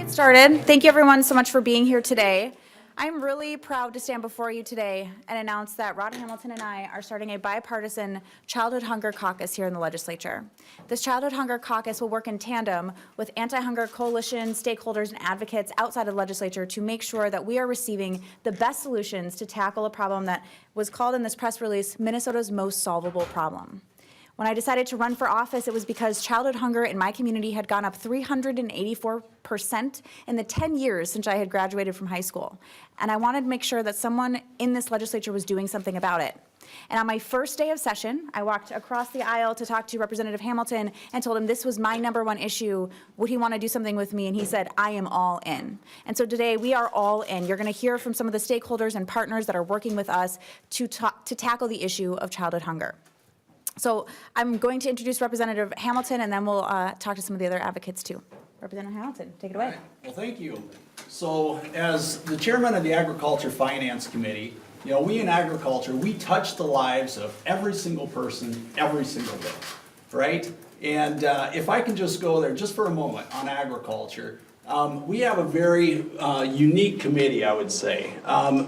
Get started. Thank you everyone so much for being here today. I'm really proud to stand before you today and announce that Rod Hamilton and I are starting a bipartisan childhood hunger caucus here in the legislature. This childhood hunger caucus will work in tandem with anti-hunger coalitions, stakeholders, and advocates outside of the legislature to make sure that we are receiving the best solutions to tackle a problem that was called in this press release Minnesota's most solvable problem. When I decided to run for office, it was because childhood hunger in my community had gone up 384% in the 10 years since I had graduated from high school. And I wanted to make sure that someone in this legislature was doing something about it. And on my first day of session, I walked across the aisle to talk to Representative Hamilton and told him this was my #1 issue. Would he want to do something with me? And he said, I am all in. And so today we are all in. You're going to hear from some of the stakeholders and partners that are working with us to tackle the issue of childhood hunger. So I'm going to introduce Representative Hamilton, and then we'll talk to some of the other advocates too. Representative Hamilton, take it away. All right. Well, thank you. So as the chairman of the Agriculture Finance Committee, we in agriculture, we touch the lives of every single person, every single day, right? And if I can just go there just for a moment on agriculture, we have a very unique committee, I would say.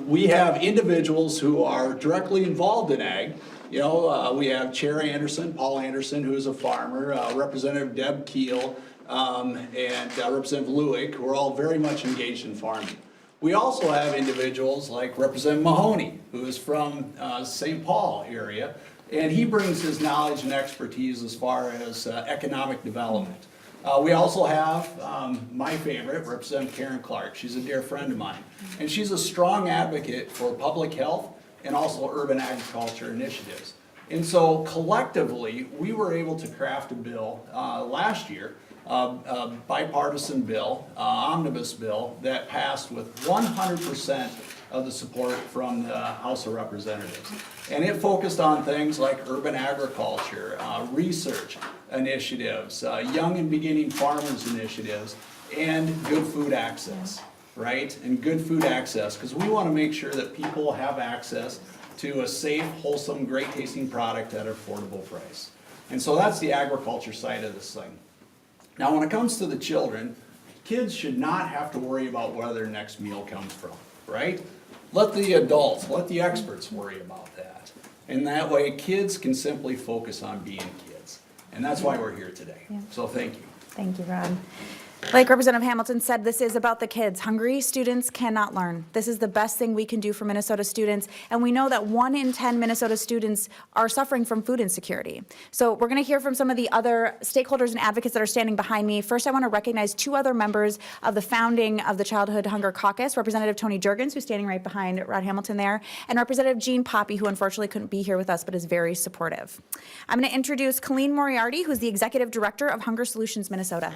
We have individuals who are directly involved in ag. We have Chair Anderson, Paul Anderson, who is a farmer, Representative Deb Keel, and Representative Lewick, who are all very much engaged in farming. We also have individuals like Representative Mahoney, who is from St. Paul area, and he brings his knowledge and expertise as far as economic development. We also have my favorite, Representative Karen Clark. She's a dear friend of mine, and she's a strong advocate for public health and also urban agriculture initiatives. And so collectively, we were able to craft a bill last year, a bipartisan bill, omnibus bill, that passed with 100% of the support from the House of Representatives. And it focused on things like urban agriculture, research initiatives, young and beginning farmers initiatives, and good food access. Right? And good food access, because we want to make sure that people have access to a safe, wholesome, great tasting product at an affordable price. And so that's the agriculture side of this thing. Now when it comes to the children, kids should not have to worry about where their next meal comes from, right? Let the adults, let the experts worry about that. And that way kids can simply focus on being kids. And that's why we're here today. Yeah. So thank you. Thank you, Rod. Like Representative Hamilton said, this is about the kids. Hungry students cannot learn. This is the best thing we can do for Minnesota students, and we know that 1 in 10 Minnesota students are suffering from food insecurity. So we're going to hear from some of the other stakeholders and advocates that are standing behind me. First, I want to recognize 2 other members of the founding of the Childhood Hunger Caucus, Representative Tony Jurgens, who's standing right behind Rod Hamilton there, and Representative Jean Poppy, who unfortunately couldn't be here with us, but is very supportive. I'm going to introduce Colleen Moriarty, who's the Executive Director of Hunger Solutions Minnesota.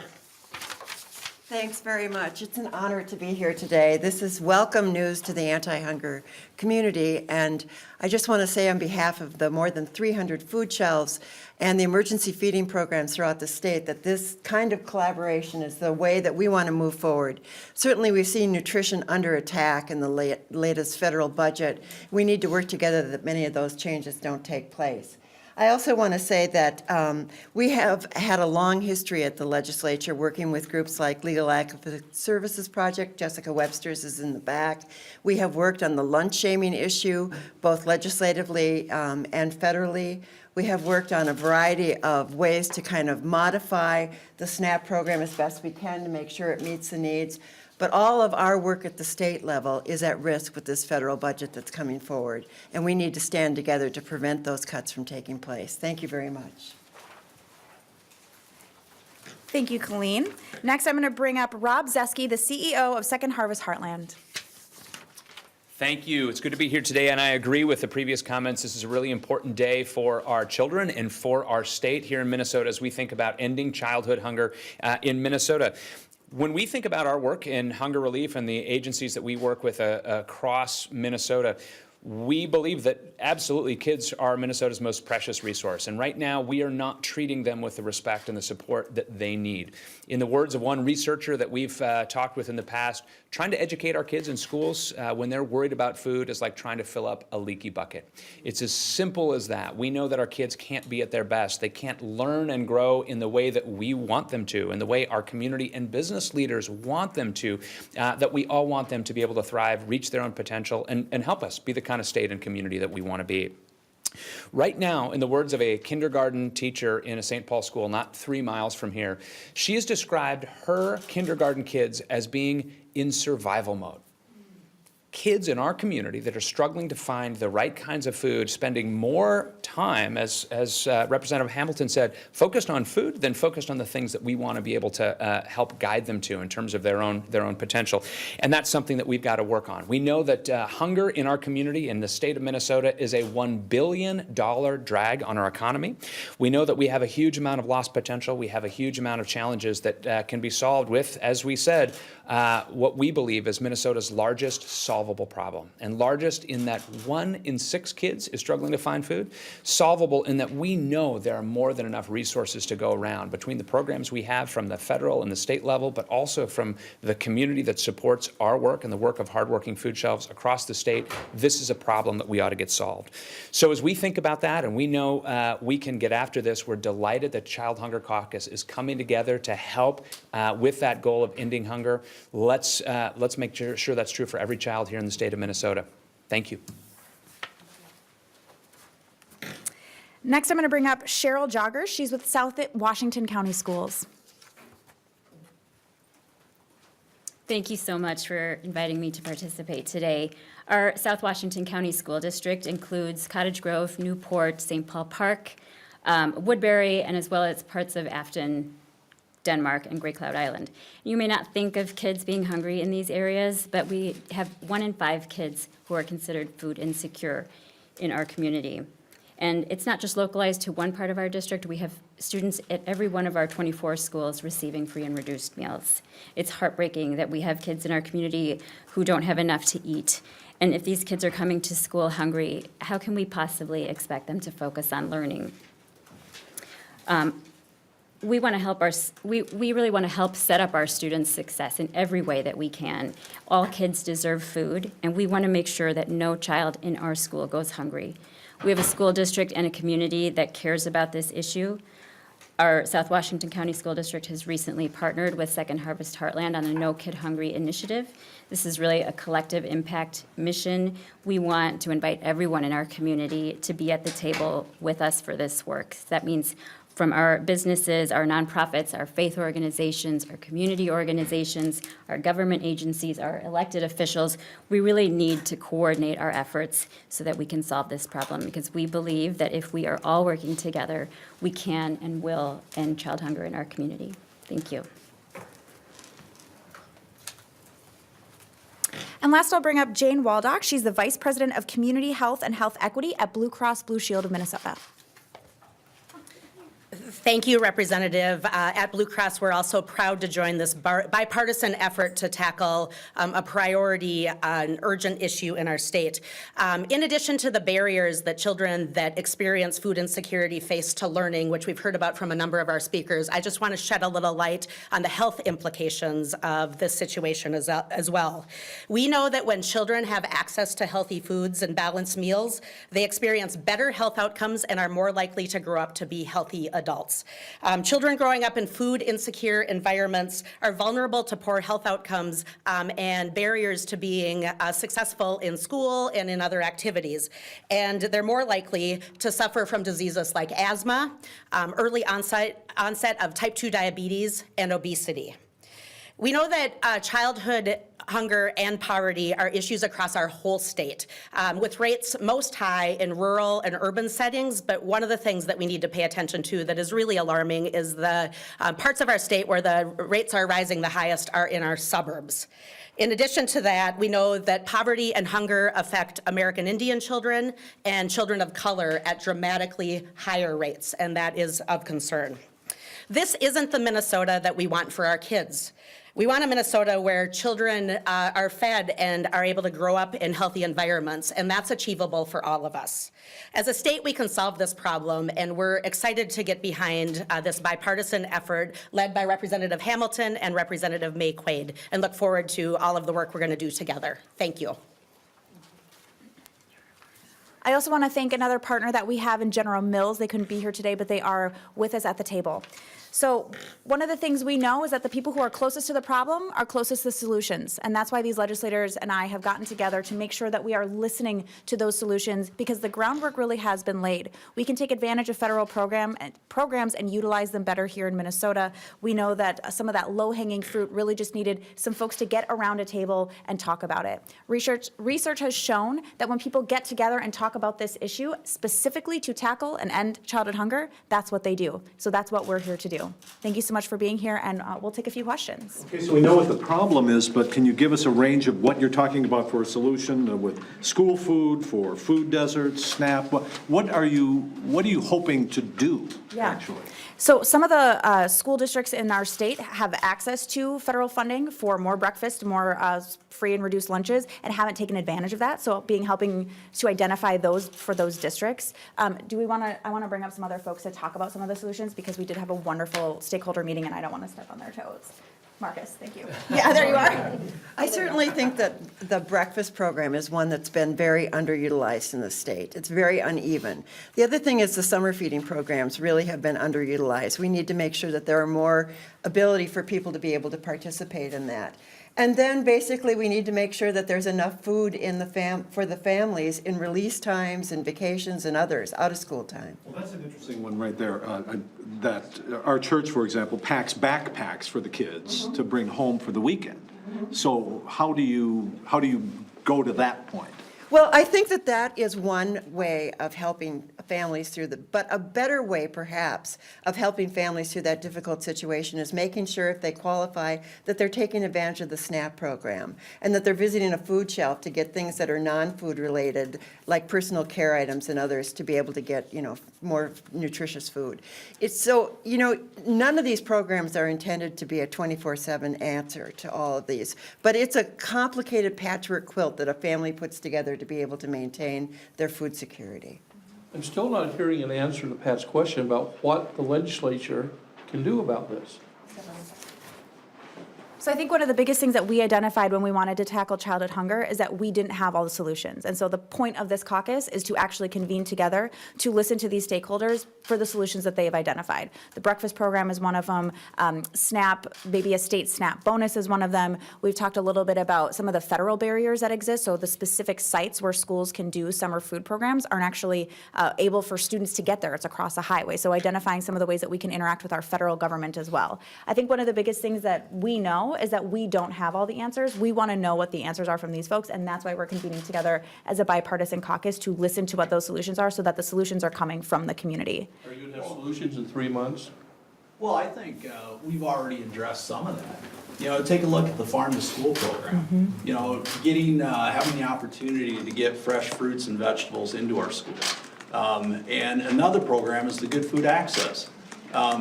Thanks very much. It's an honor to be here today. This is welcome news to the anti-hunger community, and I just want to say on behalf of the more than 300 food shelves and the emergency feeding programs throughout the state that this kind of collaboration is the way that we want to move forward. Certainly we've seen nutrition under attack in the latest federal budget. We need to work together that many of those changes don't take place. I also want to say that we have had a long history at the legislature working with groups like Legal Advocacy Services Project. Jessica Webster's is in the back. We have worked on the lunch shaming issue, both legislatively and federally. We have worked on a variety of ways to kind of modify the SNAP program as best we can to make sure it meets the needs. But all of our work at the state level is at risk with this federal budget that's coming forward, and we need to stand together to prevent those cuts from taking place. Thank you very much. Thank you, Colleen. Next, I'm going to bring up Rob Zeski, the CEO of Second Harvest Heartland. Thank you. It's good to be here today, and I agree with the previous comments. This is a really important day for our children and for our state here in Minnesota as we think about ending childhood hunger in Minnesota. When we think about our work in hunger relief and the agencies that we work with across Minnesota, We believe that absolutely kids are Minnesota's most precious resource, and right now we are not treating them with the respect and the support that they need. In the words of one researcher that we've talked with in the past, trying to educate our kids in schools when they're worried about food is like trying to fill up a leaky bucket. It's as simple as that. We know that our kids can't be at their best. They can't learn and grow in the way that we want them to, in the way our community and business leaders want them to, that we all want them to be able to thrive, reach their own potential, and help us be the kind of state and community that we want to be. Right now, in the words of a kindergarten teacher in a St. Paul school not 3 miles from here, she has described her kindergarten kids as being in survival mode. Kids in our community that are struggling to find the right kinds of food, spending more time, as Representative Hamilton said, focused on food than focused on the things that we want to be able to help guide them to in terms of their own potential. And that's something that we've got to work on. We know that hunger in our community in the state of Minnesota is a $1 billion drag on our economy. We know that we have a huge amount of lost potential. We have a huge amount of challenges that can be solved with, as we said, what we believe is Minnesota's largest solvable problem, and largest in that 1 in 6 kids is struggling to find food, solvable in that we know there are more than enough resources to go around between the programs we have from the federal and the state level, but also from the community that supports our work and the work of hardworking food shelves across the state. This is a problem that we ought to get solved. So as we think about that, and we know we can get after this, we're delighted that Child Hunger Caucus is coming together to help with that goal of ending hunger. Let's make sure that's true for every child here in the state of Minnesota. Thank you. Next, I'm going to bring up Cheryl Jogger. She's with South Washington County Schools. Thank you so much for inviting me to participate today. Our South Washington County School District includes Cottage Grove, Newport, St. Paul Park, Woodbury, and as well as parts of Afton, Denmark, and Great Cloud Island. You may not think of kids being hungry in these areas, but we have 1 in 5 kids who are considered food insecure in our community. And it's not just localized to one part of our district. We have students at every one of our 24 schools receiving free and reduced meals. It's heartbreaking that we have kids in our community who don't have enough to eat. And if these kids are coming to school hungry, how can we possibly expect them to focus on learning? We want to help we really want to help set up our students' success in every way that we can. All kids deserve food, and we want to make sure that no child in our school goes hungry. We have a school district and a community that cares about this issue. Our South Washington County School District has recently partnered with Second Harvest Heartland on a No Kid Hungry initiative. This is really a collective impact mission. We want to invite everyone in our community to be at the table with us for this work. That means from our businesses, our nonprofits, our faith organizations, our community organizations, our government agencies, our elected officials, we really need to coordinate our efforts so that we can solve this problem, because we believe that if we are all working together, we can and will end child hunger in our community. Thank you. And last, I'll bring up Jane Waldock. She's the Vice President of Community Health and Health Equity at Blue Cross Blue Shield of Minnesota. Thank you, Representative. At Blue Cross, we're also proud to join this bipartisan effort to tackle a priority, an urgent issue in our state. In addition to the barriers that children that experience food insecurity face to learning, which we've heard about from a number of our speakers, I just want to shed a little light on the health implications of this situation as well. We know that when children have access to healthy foods and balanced meals, they experience better health outcomes and are more likely to grow up to be healthy adults. Children growing up in food insecure environments are vulnerable to poor health outcomes and barriers to being successful in school and in other activities. And they're more likely to suffer from diseases like asthma, early onset of type 2 diabetes, and obesity. We know that childhood hunger and poverty are issues across our whole state, with rates most high in rural and urban settings, but one of the things that we need to pay attention to that is really alarming is the parts of our state where the rates are rising the highest are in our suburbs. In addition to that, we know that poverty and hunger affect American Indian children and children of color at dramatically higher rates, and that is of concern. This isn't the Minnesota that we want for our kids. We want a Minnesota where children are fed and are able to grow up in healthy environments, and that's achievable for all of us. As a state, we can solve this problem, and we're excited to get behind this bipartisan effort led by Representative Hamilton and Representative Maye Quade, and look forward to all of the work we're going to do together. Thank you. I also want to thank another partner that we have in General Mills. They couldn't be here today, but they are with us at the table. So one of the things we know is that the people who are closest to the problem are closest to the solutions. And that's why these legislators and I have gotten together to make sure that we are listening to those solutions, because the groundwork really has been laid. We can take advantage of federal programs and utilize them better here in Minnesota. We know that some of that low-hanging fruit really just needed some folks to get around a table and talk about it. Research has shown that when people get together and talk about this issue, specifically to tackle and end childhood hunger, that's what they do. So that's what we're here to do. Thank you so much for being here, and we'll take a few questions. Okay, so we know what the problem is, but can you give us a range of what you're talking about for a solution with school food, for food deserts, SNAP? What are you hoping to do, actually? So some of the school districts in our state have access to federal funding for more breakfast, more free and reduced lunches, and haven't taken advantage of that. So helping to identify those for those districts. I want to bring up some other folks to talk about some of the solutions, because we did have a wonderful stakeholder meeting, and I don't want to step on their toes. Marcus, thank you. Yeah, there you are. I certainly think that the breakfast program is one that's been very underutilized in the state. It's very uneven. The other thing is the summer feeding programs really have been underutilized. We need to make sure that there are more ability for people to be able to participate in that. And then basically we need to make sure that there's enough food in for the families in release times and vacations and others, out of school time. Well, that's an interesting one right there, that our church, for example, packs backpacks for the kids to bring home for the weekend. So how do you go to that point? Well, I think that that is one way of helping families through but a better way perhaps of helping families through that difficult situation is making sure if they qualify that they're taking advantage of the SNAP program and that they're visiting a food shelf to get things that are non-food related, like personal care items and others, to be able to get, more nutritious food. It's so, none of these programs are intended to be a 24/7 answer to all of these, but it's a complicated patchwork quilt that a family puts together to be able to maintain their food security. I'm still not hearing an answer to Pat's question about what the legislature can do about this. So I think one of the biggest things that we identified when we wanted to tackle childhood hunger is that we didn't have all the solutions. And so the point of this caucus is to actually convene together to listen to these stakeholders for the solutions that they have identified. The breakfast program is one of them. SNAP, maybe a state SNAP bonus is one of them. We've talked a little bit about some of the federal barriers that exist. So the specific sites where schools can do summer food programs aren't actually able for students to get there. It's across a highway. So identifying some of the ways that we can interact with our federal government as well. I think one of the biggest things that we know is that we don't have all the answers. We want to know what the answers are from these folks, and that's why we're convening together as a bipartisan caucus to listen to what those solutions are, so that the solutions are coming from the community. Are you going to have solutions in 3 months? Well, I think we've already addressed some of that. Take a look at the farm to school program. Having the opportunity to get fresh fruits and vegetables into our schools. And another program is the Good Food Access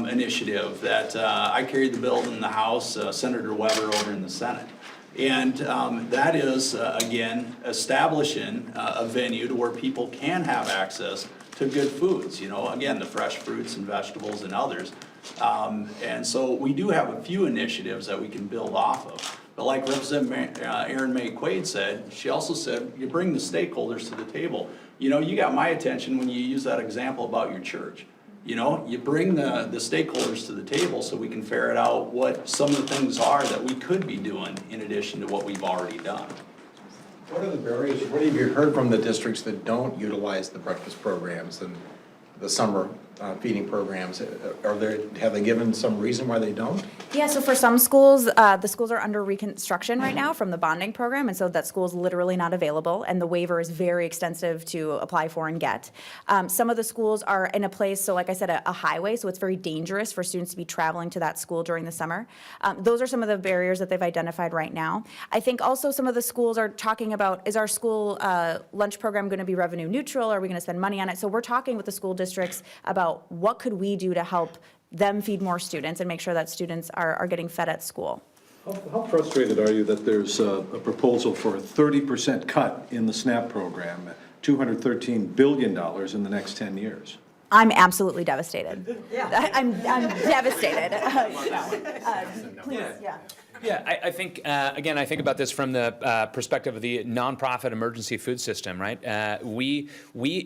initiative that I carried the bill in the House, Senator Weber over in the Senate. And that is, again, establishing a venue to where people can have access to good foods, again, the fresh fruits and vegetables and others. And so we do have a few initiatives that we can build off of. But like Representative Erin Maye Quade said, she also said, you bring the stakeholders to the table. You got my attention when you use that example about your church. You bring the stakeholders to the table so we can ferret out what some of the things are that we could be doing in addition to what we've already done. What are the barriers? What have you heard from the districts that don't utilize the breakfast programs and the summer feeding programs? Have they given some reason why they don't? Yeah, so for some schools, the schools are under reconstruction right now from the bonding program, and so that school's literally not available, and the waiver is very extensive to apply for and get. Some of the schools are in a place, so like I said, a highway, so it's very dangerous for students to be traveling to that school during the summer. Those are some of the barriers that they've identified right now. I think also some of the schools are talking about, is our school lunch program going to be revenue neutral? Are we going to spend money on it? So we're talking with the school districts about what could we do to help them feed more students and make sure that students are getting fed at school. How frustrated are you that there's a proposal for a 30% cut in the SNAP program, $213 billion in the next 10 years? I'm absolutely devastated. Yeah. I'm devastated. Please, yeah. Yeah, I think, again, I think about this from the perspective of the nonprofit emergency food system, right? We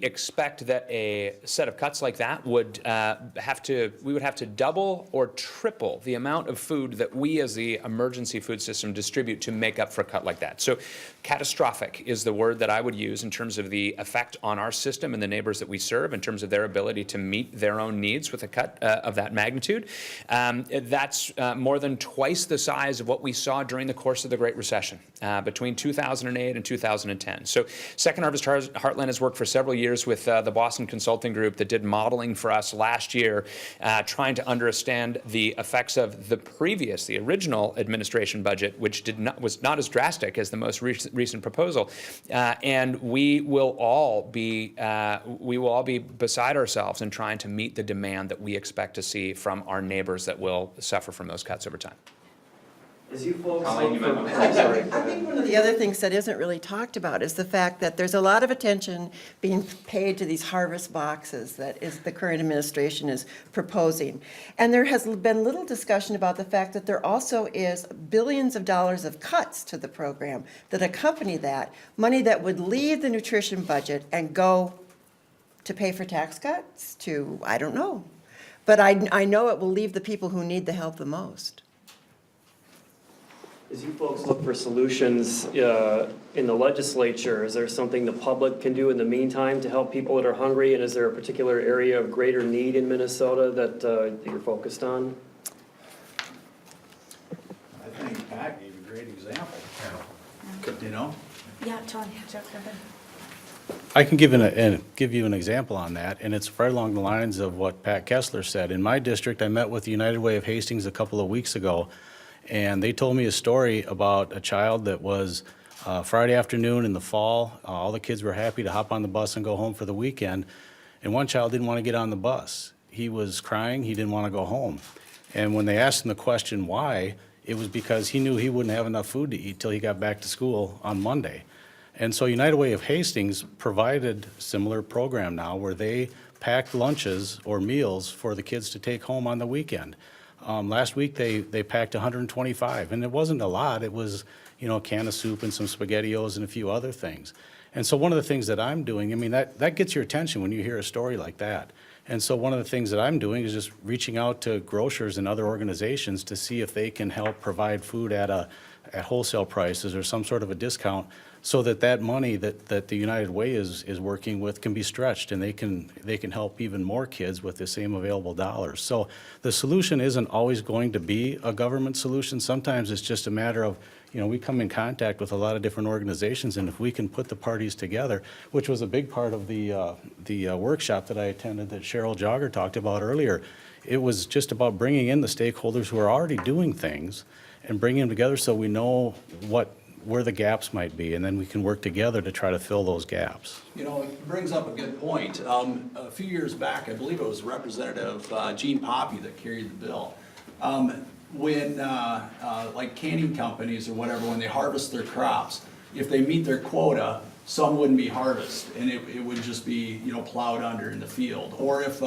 expect that a set of cuts like that would we would have to double or triple the amount of food that we as the emergency food system distribute to make up for a cut like that. So catastrophic is the word that I would use in terms of the effect on our system and the neighbors that we serve in terms of their ability to meet their own needs with a cut of that magnitude. That's more than twice the size of what we saw during the course of the Great Recession between 2008 and 2010. So Second Harvest Heartland has worked for several years with the Boston Consulting Group that did modeling for us last year, trying to understand the effects of the original administration budget, which was not as drastic as the most recent proposal. And we will all be beside ourselves in trying to meet the demand that we expect to see from our neighbors that will suffer from those cuts over time. As you folks I think one of the other things that isn't really talked about is the fact that there's a lot of attention being paid to these harvest boxes that is the current administration is proposing. And there has been little discussion about the fact that there also is billions of dollars of cuts to the program that accompany that, money that would leave the nutrition budget and go to pay for tax cuts, to, I don't know. But I know it will leave the people who need the help the most. As you folks look for solutions in the legislature, is there something the public can do in the meantime to help people that are hungry? And is there a particular area of greater need in Minnesota that you're focused on? I think Pat gave a great example. You know? Yeah, John, Jeff, jump in. I can give you an example on that, and it's right along the lines of what Pat Kessler said. In my district, I met with the United Way of Hastings a couple of weeks ago, and they told me a story about a child that was Friday afternoon in the fall. All the kids were happy to hop on the bus and go home for the weekend, and one child didn't want to get on the bus. He was crying, he didn't want to go home. And when they asked him the question why, it was because he knew he wouldn't have enough food to eat till he got back to school on Monday. And so United Way of Hastings provided a similar program now where they packed lunches or meals for the kids to take home on the weekend. Last week, they packed 125, and it wasn't a lot. It was, a can of soup and some SpaghettiOs and a few other things. And so one of the things that I'm doing, that gets your attention when you hear a story like that. And so one of the things that I'm doing is just reaching out to grocers and other organizations to see if they can help provide food at wholesale prices or some sort of a discount, so that money that the United Way is working with can be stretched, and they can help even more kids with the same available dollars. So the solution isn't always going to be a government solution. Sometimes it's just a matter of, we come in contact with a lot of different organizations, and if we can put the parties together, which was a big part of the workshop that I attended that Cheryl Jogger talked about earlier, it was just about bringing in the stakeholders who are already doing things and bringing them together so we know where the gaps might be, and then we can work together to try to fill those gaps. It brings up a good point. A few years back, I believe it was Representative Gene Poppy that carried the bill. When, like canning companies or whatever, when they harvest their crops, if they meet their quota, some wouldn't be harvested, and it would just be, plowed under in the field. Or if,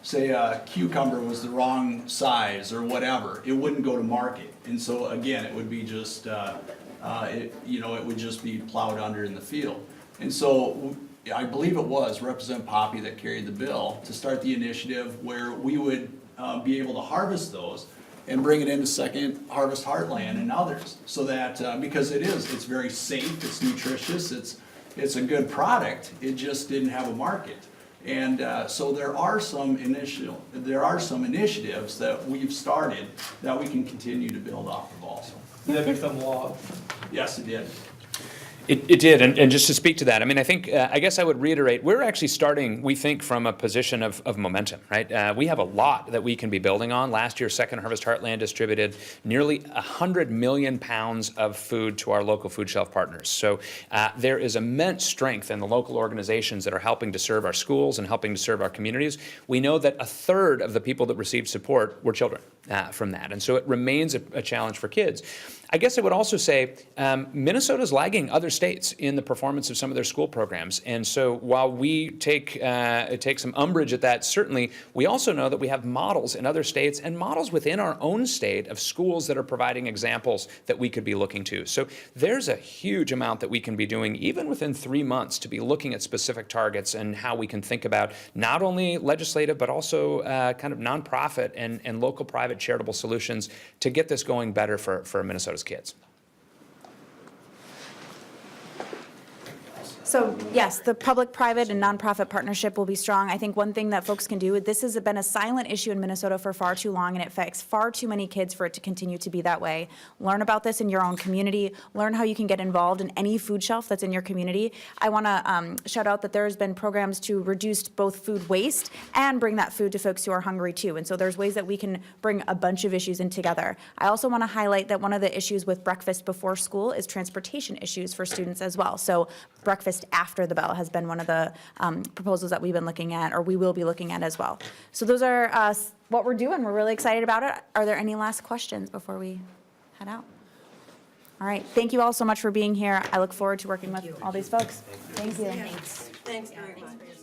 say, a cucumber was the wrong size or whatever, it wouldn't go to market. And so, again, it would be just, it would just be plowed under in the field. And so I believe it was Representative Poppy that carried the bill to start the initiative where we would be able to harvest those and bring it into Second Harvest Heartland and others. So that, because it's very safe, it's nutritious, it's a good product, it just didn't have a market. And so there are some initiatives that we've started that we can continue to build off of also. Did that become law? Yes, it did. It did, and just to speak to that, I mean, I think, I guess I would reiterate, we're actually starting, we think, from a position of momentum, right? We have a lot that we can be building on. Last year, Second Harvest Heartland distributed nearly 100 million pounds of food to our local food shelf partners. So there is immense strength in the local organizations that are helping to serve our schools and helping to serve our communities. We know that a third of the people that received support were children from that, and so it remains a challenge for kids. I guess I would also say Minnesota's lagging other states in the performance of some of their school programs. And so while we take some umbrage at that, certainly we also know that we have models in other states and models within our own state of schools that are providing examples that we could be looking to. So there's a huge amount that we can be doing even within 3 months to be looking at specific targets and how we can think about not only legislative but also kind of nonprofit and local private charitable solutions to get this going better for Minnesota's kids. So yes, the public-private and nonprofit partnership will be strong. I think one thing that folks can do, this has been a silent issue in Minnesota for far too long, and it affects far too many kids for it to continue to be that way. Learn about this in your own community. Learn how you can get involved in any food shelf that's in your community. I want to shout out that there's been programs to reduce both food waste and bring that food to folks who are hungry too. And so there's ways that we can bring a bunch of issues in together. I also want to highlight that one of the issues with breakfast before school is transportation issues for students as well. So breakfast after the bell has been one of the proposals that we've been looking at, or we will be looking at as well. So those are what we're doing. We're really excited about it. Are there any last questions before we head out? All right. Thank you all so much for being here. I look forward to working with all these folks. Thank you. Thanks very much.